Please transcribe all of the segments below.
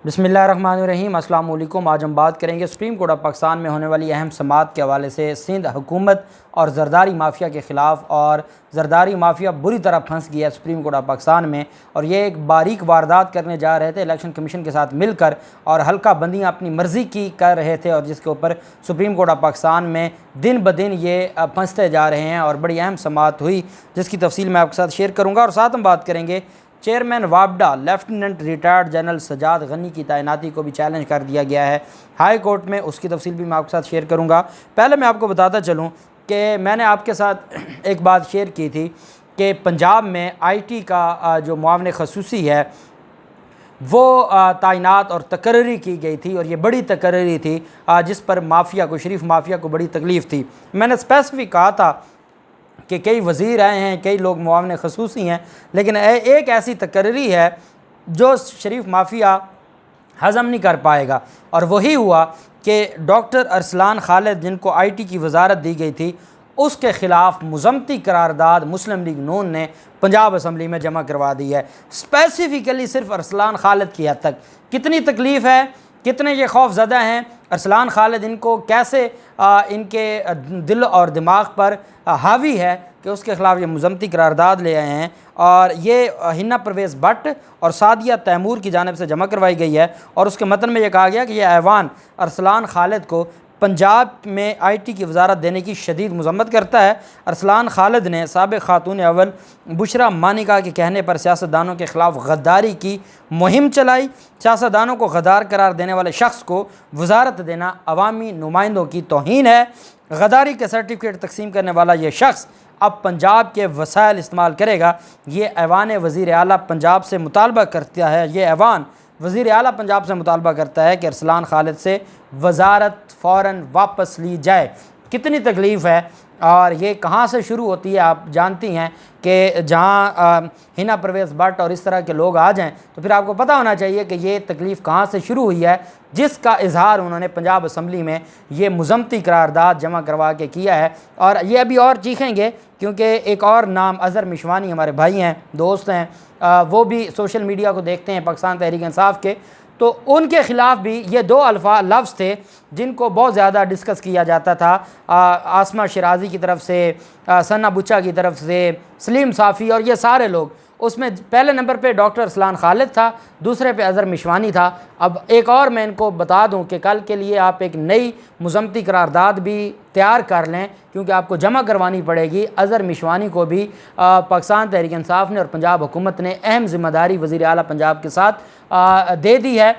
बिस्मिल्लाहिर्रहमानिर्रहीम। अस्सलाम वालेकुम। आज हम बात करेंगे सुप्रीम कोर्ट ऑफ पाकिस्तान में होने वाली अहम समाअत के हवाले से सिंध हुकूमत और जरदारी माफिया के ख़िलाफ़। और जरदारी माफिया बुरी तरह फंस गया है सुप्रीम कोर्ट ऑफ पाकिस्तान में, और ये एक बारीक वारदात करने जा रहे थे इलेक्शन कमीशन के साथ मिलकर, और हल्का बंदियाँ अपनी मर्ज़ी की कर रहे थे, और जिसके ऊपर सुप्रीम कोर्ट ऑफ पाकिस्तान में दिन ब दिन ये फंसते जा रहे हैं। और बड़ी अहम समाअत हुई जिसकी तफसील मैं आपके साथ शेयर करूँगा। और साथ हम बात करेंगे चेयरमैन वापडा lieutenant retired general Sajjad Ghani की तैनाती को भी चैलेंज कर दिया गया है हाई कोर्ट में, उसकी तफसील भी मैं आपके साथ शेयर करूंगा। पहले मैं आपको बताता चलूं कि मैंने आपके साथ एक बात शेयर की थी कि पंजाब में आईटी का जो मुआवन खसूसी है वो तैनात और तकर्री की गई थी, और ये बड़ी तकर्री थी जिस पर माफिया को, शरीफ माफिया को बड़ी तकलीफ़ थी। मैंने स्पेसिफिक कहा था कि कई वज़ीर आए हैं, कई लोग मुआवन खसूसी हैं, लेकिन एक ऐसी तकर्री है जो शरीफ माफिया हज़म नहीं कर पाएगा। और वही हुआ कि डॉक्टर अरसलान खालिद जिनको आईटी की वजारत दी गई थी, उसके ख़िलाफ़ मुज़म्मती करारदाद मुस्लिम लीग नून ने पंजाब असम्बली में जमा करवा दी है। स्पेसिफ़िकली सिर्फ अरसलान खालिद की हद तक। कितनी तकलीफ़ है, कितने ये खौफ ज़दा हैं अरसलान खालिद, इनको कैसे इनके दिल और दिमाग पर हावी है कि उसके ख़िलाफ़ ये मुज़म्मती करारदाद ले आए हैं। और ये हिना परवेज़ भट्ट और सादिया तैमूर की जानिब से जमा करवाई गई है, और उसके मतन में ये कहा गया कि यह ऐवान अरसलान खालिद को पंजाब में आईटी की वजारत देने की शदीद मज़म्मत करता है। अरसलान खालिद ने साबिक़ खातून अव्वल बुशरा मानिका के कहने पर सियासतदानों के ख़िलाफ़ गद्दारी की मुहिम चलाई। सियासतदानों को गद्दार करार देने वाले शख्स को वजारत देना अवामी नुमाइंदों की तौहीन है। गद्दारी के सर्टिफिकेट तकसीम करने वाला ये शख्स अब पंजाब के वसाइल इस्तेमाल करेगा। ये ऐवान वज़ीर आला पंजाब से मुतालबा करता है, ये ऐवान वज़ीर आला पंजाब से मुतालबा करता है कि अरसलान खालिद से वजारत फ़ौरन वापस ली जाए। कितनी तकलीफ़ है, और ये कहाँ से शुरू होती है आप जानती हैं कि जहाँ हिना परवेज़ भट्ट और इस तरह के लोग आ जाएं तो फिर आपको पता होना चाहिए कि ये तकलीफ़ कहाँ से शुरू हुई है, जिसका इजहार उन्होंने पंजाब असम्बली में ये मुज़म्मती करारदाद जमा करवा के किया है। और ये अभी और चीखेंगे क्योंकि एक और नाम अज़हर मिशवानी हमारे भाई हैं, दोस्त हैं, वो भी सोशल मीडिया को देखते हैं पाकिस्तान तहरीक इंसाफ के, तो उनके ख़िलाफ़ भी ये दो लफ्ज़ थे जिनको बहुत ज़्यादा डिस्कस किया जाता था। आसमा शिराज़ी की तरफ से, सन्ना बुच्चा की तरफ से, सलीम साफ़ी, और ये सारे लोग। उसमें पहले नंबर पे डॉक्टर अरसलान खालिद था, दूसरे पे अज़हर मिशवानी था। अब एक और मैं इनको बता दूं कि कल के लिए आप एक नई मुज़म्मती करारदाद भी तैयार कर लें, क्योंकि आपको जमा करवानी पड़ेगी। अज़हर मिशवानी को भी पाकिस्तान तहरीक इंसाफ ने और पंजाब हुकूमत ने अहम ज़िम्मेदारी वज़ीर आला पंजाब के साथ दे दी है,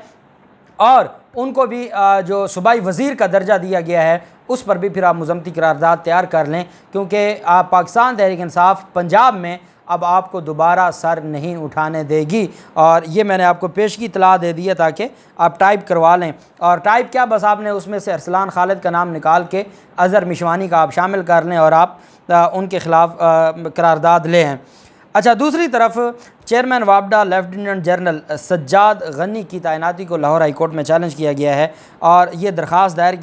और उनको भी जो सूबाई वज़ीर का दर्जा दिया गया है उस पर भी फिर आप मुज़म्मती करारदाद तैयार कर लें, क्योंकि पाकिस्तान तहरीक इंसाफ पंजाब में अब आपको दोबारा सर नहीं उठाने देगी। और ये मैंने आपको पेश की इतला दे दी है ताकि आप टाइप करवा लें। और टाइप क्या, बस आपने उसमें से अरसलान खालिद का नाम निकाल के अज़हर मिशवानी का आप शामिल कर लें और आप उनके ख़िलाफ़ करारदाद ले हैं। अच्छा, दूसरी तरफ चेयरमैन वापडा लेफ्टिनेंट जनरल सज्जाद गनी की तैनाती को लाहौर हाई कोर्ट में चैलेंज किया गया है, और ये दरख्वास्त दायर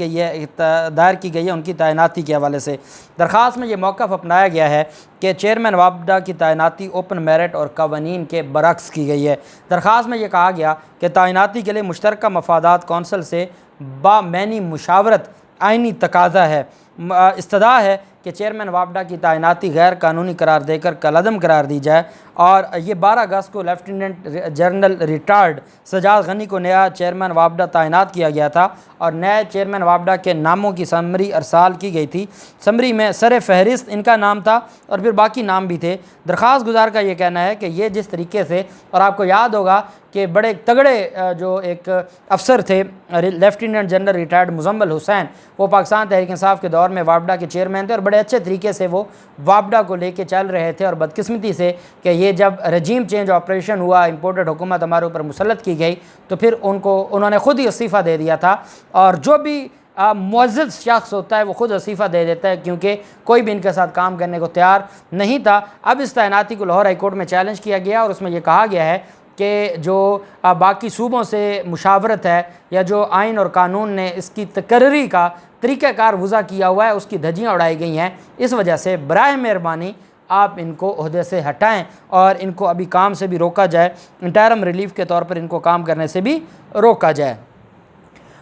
की गई है उनकी तैनाती के हवाले से। दरख्वास्त में ये मौक़िफ़ अपनाया गया है कि चेयरमैन वापडा की तैनाती ओपन मेरिट और कवानीन के बरक्स की गई है। दरख्वास्त में ये कहा गया कि तैनाती के लिए मुश्तरका मफादात कौंसल से बामैनी मुशावरत आइनी तकाज़ा है। इस्तदा है कि चेयरमैन वापडा की तैनाती गैर कानूनी करार देकर कलअदम करार दी जाए। और ये 12 अगस्त को lieutenant general retired Sajjad Ghani को नया चेयरमैन वापडा तैनात किया गया था, और नए चेयरमैन वापडा के नामों की समरी अरसाल की गई थी। समरी में सर फहरिस्त इनका नाम था, और फिर बाकी नाम भी थे। दरख्वास्त गुजार का ये कहना है कि ये जिस तरीके से, और आपको याद होगा कि बड़े तगड़े जो एक अफसर थे lieutenant general retired Muzammil Hussain, वो पाकिस्तान तहरीक इंसाफ के दौर में वापडा के चेयरमैन थे, और बड़े अच्छे तरीके से वो वापडा को लेके चल रहे थे। और बदकिस्मती से कि ये जब रजीम चेंज ऑपरेशन हुआ, इम्पोर्टेड हुकूमत हमारे ऊपर मुसल्लत की गई, तो फिर उन्होंने ख़ुद ही इस्तीफ़ा दे दिया था। और जो भी मुअज़्ज़ज़ शख्स होता है वो ख़ुद इस्तीफ़ा दे देता है, क्योंकि कोई भी इनके साथ काम करने को तैयार नहीं था। अब इस तैनाती को लाहौर हाई कोर्ट में चैलेंज किया गया, और उसमें यह कहा गया है कि जो बाकी सूबों से मुशावरत है, या जो आइन और कानून ने इसकी तकर्री का तरीक़ाकार वज़ा किया हुआ है, उसकी धज्जियाँ उड़ाई गई हैं। इस वजह से बराए मेहरबानी आप इनको ओहदे से हटाएं और इनको अभी काम से भी रोका जाए, इंटरिम रिलीफ के तौर पर इनको काम करने से भी रोका जाए।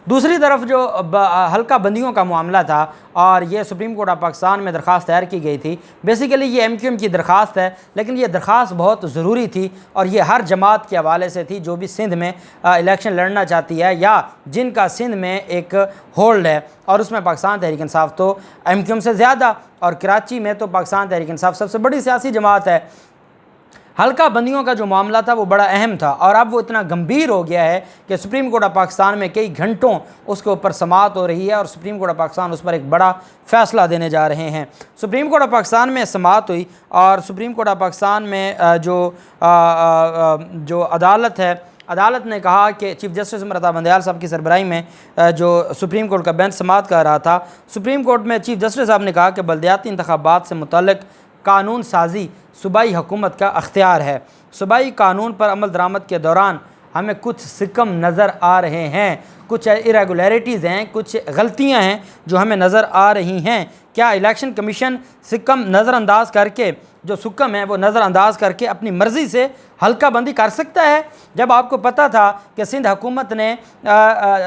दूसरी तरफ जो हल्का बंदियों का मामला था और ये सुप्रीम कोर्ट ऑफ पाकिस्तान में दरख्वास्त दायर की गई थी। बेसिकली ये MQM की दरख्वास्त है, लेकिन ये दरख्वास्त बहुत ज़रूरी थी और ये हर जमात के हवाले से थी जो भी सिंध में इलेक्शन लड़ना चाहती है या जिनका सिंध में एक होल्ड है, और उसमें पाकिस्तान तहरीक इंसाफ तो MQM से ज़्यादा और कराची में तो पाकिस्तान तहरीक इंसाफ सबसे बड़ी सियासी जमात है। हल्का बंदियों का जो मामला था वो बड़ा अहम था और अब वो इतना गंभीर हो गया है कि सुप्रीम कोर्ट ऑफ पाकिस्तान में कई घंटों उसके ऊपर समाअत हो रही है और सुप्रीम कोर्ट ऑफ पाकिस्तान उस पर एक बड़ा फ़ैसला देने जा रहे हैं। सुप्रीम कोर्ट ऑफ पाकिस्तान में समाअत हुई और सुप्रीम कोर्ट ऑफ पाकिस्तान में जो अदालत है, अदालत ने कहा कि चीफ जस्टिस उमर बंदयाल साहब की सरबराही में जो सुप्रीम कोर्ट का बेंच समाअत कर रहा था, सुप्रीम कोर्ट में चीफ जस्टिस साहब ने कहा कि बल्दियाती इंतखाबात से मुतल्लिक़ कानून साजी सूबाई हुकूमत का अख्तियार है। सूबाई कानून पर अमल दरामद के दौरान हमें कुछ सिकम नज़र आ रहे हैं, कुछ इरेगुलरिटीज़ हैं, कुछ गलतियां हैं जो हमें नज़र आ रही हैं। क्या इलेक्शन कमीशन सिकम नज़रअंदाज करके जो सुकम है वो नज़रअंदाज करके अपनी मर्ज़ी से हल्का बंदी कर सकता है? जब आपको पता था कि सिंध हुकूमत ने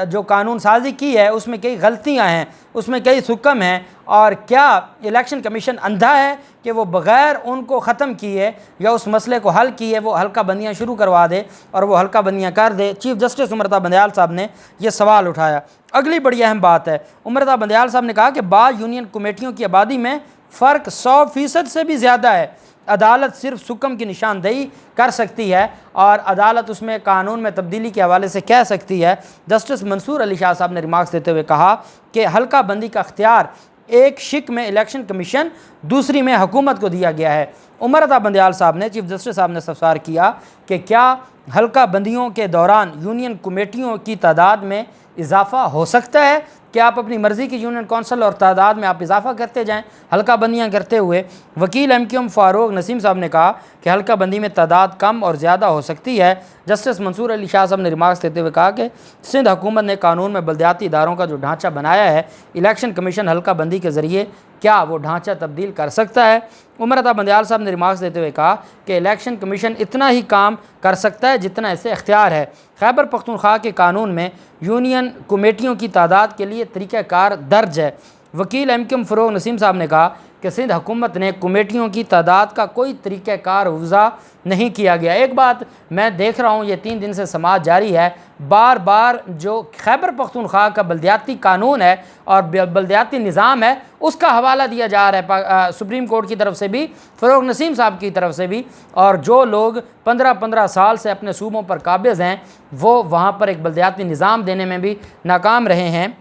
जो कानून साजी की है उसमें कई गलतियां हैं, उसमें कई सुकम हैं, और क्या इलेक्शन कमीशन अंधा है कि वो बग़ैर उनको ख़त्म किए या उस मसले को हल किए वो हल्का बंदियाँ शुरू करवा दे और वो हल्का बंदियाँ कर दे? चीफ जस्टिस उमर बंदयाल साहब ने यह सवाल उठाया। अगली बड़ी अहम बात है, उमर बंदयाल साहब ने कहा कि बाज़ यूनियन कमेटियों की आबादी में फ़र्क 100% से भी ज़्यादा है। अदालत सिर्फ सुकम की निशानदेही कर सकती है और अदालत उसमें कानून में तब्दीली के हवाले से कह सकती है। जस्टिस मंसूर अली शाह साहब ने रिमार्क्स देते हुए कहा कि हल्का बंदी का अख्तियार एक शिक में इलेक्शन कमीशन, दूसरी में हुकूमत को दिया गया है। उमर बंदयाल साहब ने, चीफ जस्टिस साहब ने सवाल किया कि क्या हल्का बंदियों के दौरान यूनियन कमेटियों की तादाद में इजाफ़ा हो सकता है? क्या आप अपनी मर्ज़ी की यूनियन कौंसल और तादाद में आप इजाफ़ा करते जाएँ हल्का बंदियाँ करते हुए? वकील MQM फ़ारूक नसीम साहब ने कहा कि हल्का बंदी में तादाद कम और ज़्यादा हो सकती है। जस्टिस मंसूर अली शाह साहब ने रिमार्क्स देते हुए कहा कि सिंध हुकूमत ने कानून में बल्दियाती इदारों का जो ढांचा बनाया है, इलेक्शन कमीशन हल्का बंदी के ज़रिए क्या वो ढांचा तब्दील कर सकता है? उमर बंदयाल साहब ने रिमार्क्स देते हुए कहा कि इलेक्शन कमीशन इतना ही काम कर सकता है जितना इसे इख्तियार है। खैबर पख्तूनख्वा के कानून में यूनियन कमेटियों की तादाद के लिए तरीक़ाकार दर्ज है। वकील MQM फ़ारूक नसीम साहब ने कहा कि सिंध हुकूमत ने कमेटियों की तादाद का कोई तरीक़ाकार वज़ा नहीं किया गया। एक बात मैं देख रहा हूँ, ये 3 दिन से समाअत जारी है, बार बार जो खैबर पख्तूनख्वा का बल्दियाती कानून है और बल्दियाती निज़ाम है उसका हवाला दिया जा रहा है सुप्रीम कोर्ट की तरफ से भी, फ़ारूक नसीम साहब की तरफ से भी, और जो लोग 15-15 साल से अपने सूबों पर काबिज़ हैं वो वहाँ पर एक बल्दियाती निज़ाम देने में भी नाकाम रहे हैं।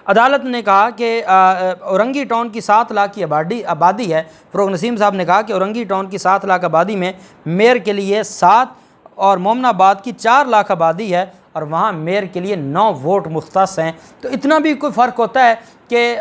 अदालत ने कहा कि औरंगी टाउन की 7 लाख की आबादी है। फ़ारूक नसीम साहब ने कहा कि औरंगी टाउन की 7 लाख आबादी में मेयर के लिए 7 और मोमनाबाद की 4 लाख आबादी है और वहाँ मेयर के लिए 9 वोट मुख्तस हैं। तो इतना भी कोई फ़र्क होता है कि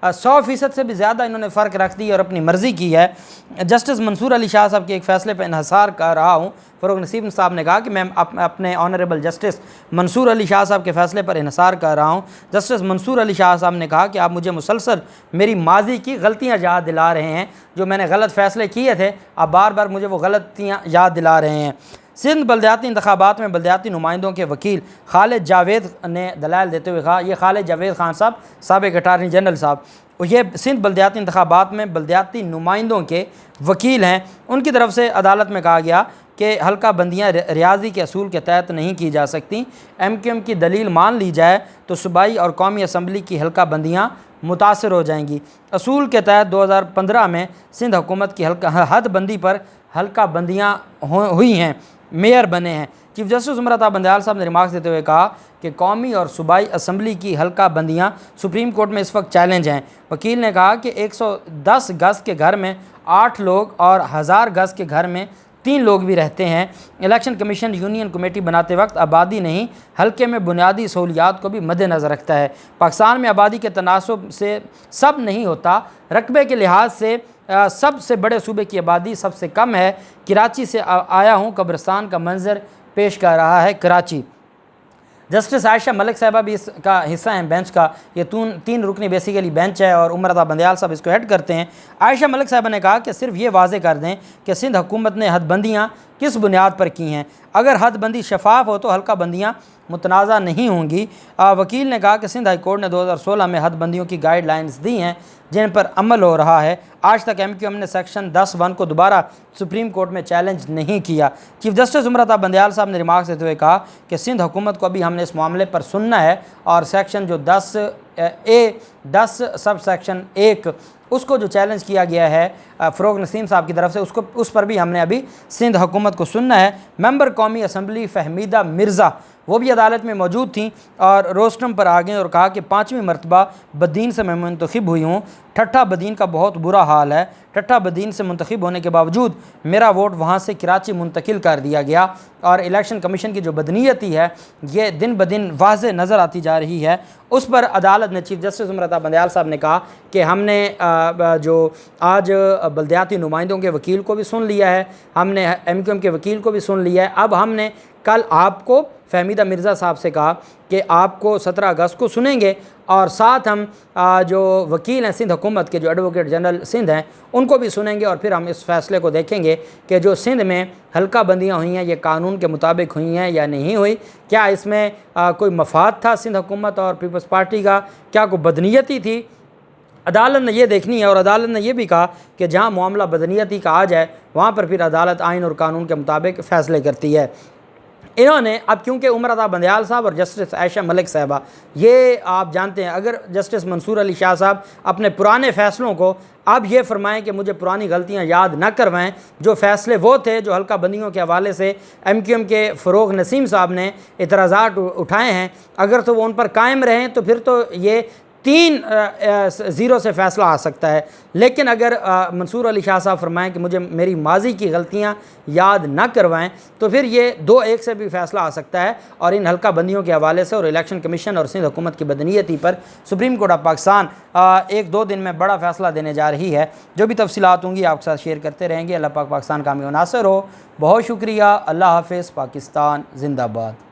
100% से भी ज़्यादा इन्होंने फ़र्क रख दी और अपनी मर्ज़ी की है। जस्टिस मंसूर अली शाह साहब के एक फ़ैसले पर इन्हसार कर रहा हूँ। फ़ारूक नसीम साहब ने कहा कि मैं अपने ऑनरेबल जस्टिस मंसूर अली शाह साहब के फ़ैसले पर इन्हसार कर रहा हूँ। जस्टिस मंसूर अली शाह साहब ने कहा कि आप मुझे मुसलसल मेरी माजी की गलतियाँ याद दिला रहे हैं, जो मैंने गलत फ़ैसले किए थे आप बार बार मुझे वो गलतियाँ याद दिला रहे हैं। सिंध बल्दियाती इंतखाबात में बल्दियाती नुमाइंदों के वकील खालिद जावेद ने दलाइल देते हुए कहा, ये खालिद जावेद खान साहब साबिक़ अटारनी जनरल साहब, ये सिंध बल्दियाती इंतखाबात में बल्दियाती नुमाइंदों के वकील हैं। उनकी तरफ से अदालत में कहा गया कि हल्का बंदियाँ रियाजी के असूल के तहत नहीं की जा सकती। MQM की दलील मान ली जाए तो सूबाई और कौमी असम्बली की हल्का बंदियाँ मुतासर हो जाएंगी। असूल के तहत 2015 में सिंध हुकूमत की हद बंदी पर हल्का बंदियाँ हुई हैं, मेयर बने हैं। चीफ जस्टिस उमर बंदयाल साहब ने रिमार्क्स देते हुए कहा कि कौमी और सूबाई असम्बली की हल्का बंदियाँ सुप्रीम कोर्ट में इस वक्त चैलेंज हैं। वकील ने कहा कि 110 गज़ के घर में 8 लोग और 1000 गज़ के घर में 3 लोग भी रहते हैं। इलेक्शन कमीशन यूनियन कमेटी बनाते वक्त आबादी नहीं हल्के में बुनियादी सहूलियात को भी मद्देनज़र रखता है। पाकिस्तान में आबादी के तनासब से सब नहीं होता, रकबे के लिहाज से सबसे बड़े सूबे की आबादी सबसे कम है। कराची से आया हूँ, कब्रिस्तान का मंजर पेश कर रहा है कराची। जस्टिस आयशा मलिक साहबा भी इसका हिस्सा हैं बेंच का। ये तीन रुकनी बेसिकली बेंच है और उमर रज़ा बंदयाल साहब इसको हेड करते हैं। आयशा मलिक साहबा ने कहा कि सिर्फ ये वाज़े कर दें कि सिंध हुकूमत ने हदबंदियाँ किस बुनियाद पर की हैं। अगर हदबंदी शफाफ हो तो हल्का बंदियाँ मुतनाज़ा नहीं होंगी। वकील ने कहा कि सिंध हाई कोर्ट ने 2016 में हदबंदियों की गाइडलाइंस दी हैं जिन पर अमल हो रहा है। आज तक MQM ने सेक्शन 10(1) को दोबारा सुप्रीम कोर्ट में चैलेंज नहीं किया। चीफ जस्टिस उमर रज़ा बंदयाल साहब ने रिमार्क देते हुए कहा कि सिंध हुकूमत को अभी हमने इस मामले पर सुनना है और सेक्शन जो 10 सब सेक्शन 1 उसको जो चैलेंज किया गया है फ़रोग़ नसीम साहब की तरफ से उस पर भी हमने अभी सिंध हुकूमत को सुनना है। मेंबर कौमी असम्बली फहमीदा मिर्ज़ा वो भी अदालत में मौजूद थी और रोस्टम पर आ गए और कहा कि 5वीं मरतबा बदीन से मैं मुंतखब हुई हूँ। ठट्ठा बदीन का बहुत बुरा हाल है। ठट्ठा बदीन से मुंतखब होने के बावजूद मेरा वोट वहाँ से कराची मुंतकिल कर दिया गया और इलेक्शन कमीशन की जो बदनीयती है ये दिन ब दिन वाज़े नज़र आती जा रही है। उस पर अदालत ने चीफ जस्टिस उमर रज़ा बंदयाल साहब ने कहा कि हमने जो आज बल्दियाती नुमाइंदों के वकील को भी सुन लिया है, हमने MQM के वकील को भी सुन लिया है। अब हमने कल आपको फहमीदा मिर्ज़ा साहब से कहा कि आपको 17 अगस्त को सुनेंगे और साथ हम जो वकील हैं सिंध हुकूमत के, जो एडवोकेट जनरल सिंध हैं, उनको भी सुनेंगे और फिर हम इस फैसले को देखेंगे कि जो सिंध में हल्का बंदियाँ हुई हैं ये कानून के मुताबिक हुई हैं या नहीं हुई। क्या इसमें कोई मफाद था सिंध हुकूमत और पीपल्स पार्टी का, क्या कोई बदनीयती थी? अदालत ने ये देखनी है और अदालत ने यह भी कहा कि जहाँ मामला बदनीयती का आ जाए वहाँ पर फिर अदालत आइन और कानून के मुताबिक फ़ैसले करती है। इन्होंने अब क्योंकि उमर रज़ा बंदयाल साहब और जस्टिस आयशा मलिक साहबा ये आप जानते हैं, अगर जस्टिस मंसूर अली शाह साहब अपने पुराने फ़ैसलों को अब ये फरमाएं कि मुझे पुरानी गलतियां याद न करवाएं, जो फ़ैसले वो थे जो हल्का बंदियों के हवाले से MQM के फ़रोग़ नसीम साहब ने इतराज़ात उठाए हैं, अगर तो वो उन पर कायम रहें तो फिर तो ये 3-0 से फ़ैसला आ सकता है। लेकिन अगर मंसूर अली शाह साहब फरमाएँ कि मुझे मेरी माजी की गलतियाँ याद ना करवाएं तो फिर ये 2-1 से भी फ़ैसला आ सकता है और इन हल्का बंदियों के हवाले से और इलेक्शन कमीशन और सिंध हुकूमत की बदनीयती पर सुप्रीम कोर्ट ऑफ पाकिस्तान 1-2 दिन में बड़ा फ़ैसला देने जा रही है। जो भी तफसीलात होंगी आपके साथ शेयर करते रहेंगे। अल्लाह पाक पाकिस्तान कामयाब नासिर हो। बहुत शुक्रिया। अल्लाह हाफ़िज़। पाकिस्तान ज़िंदाबाद।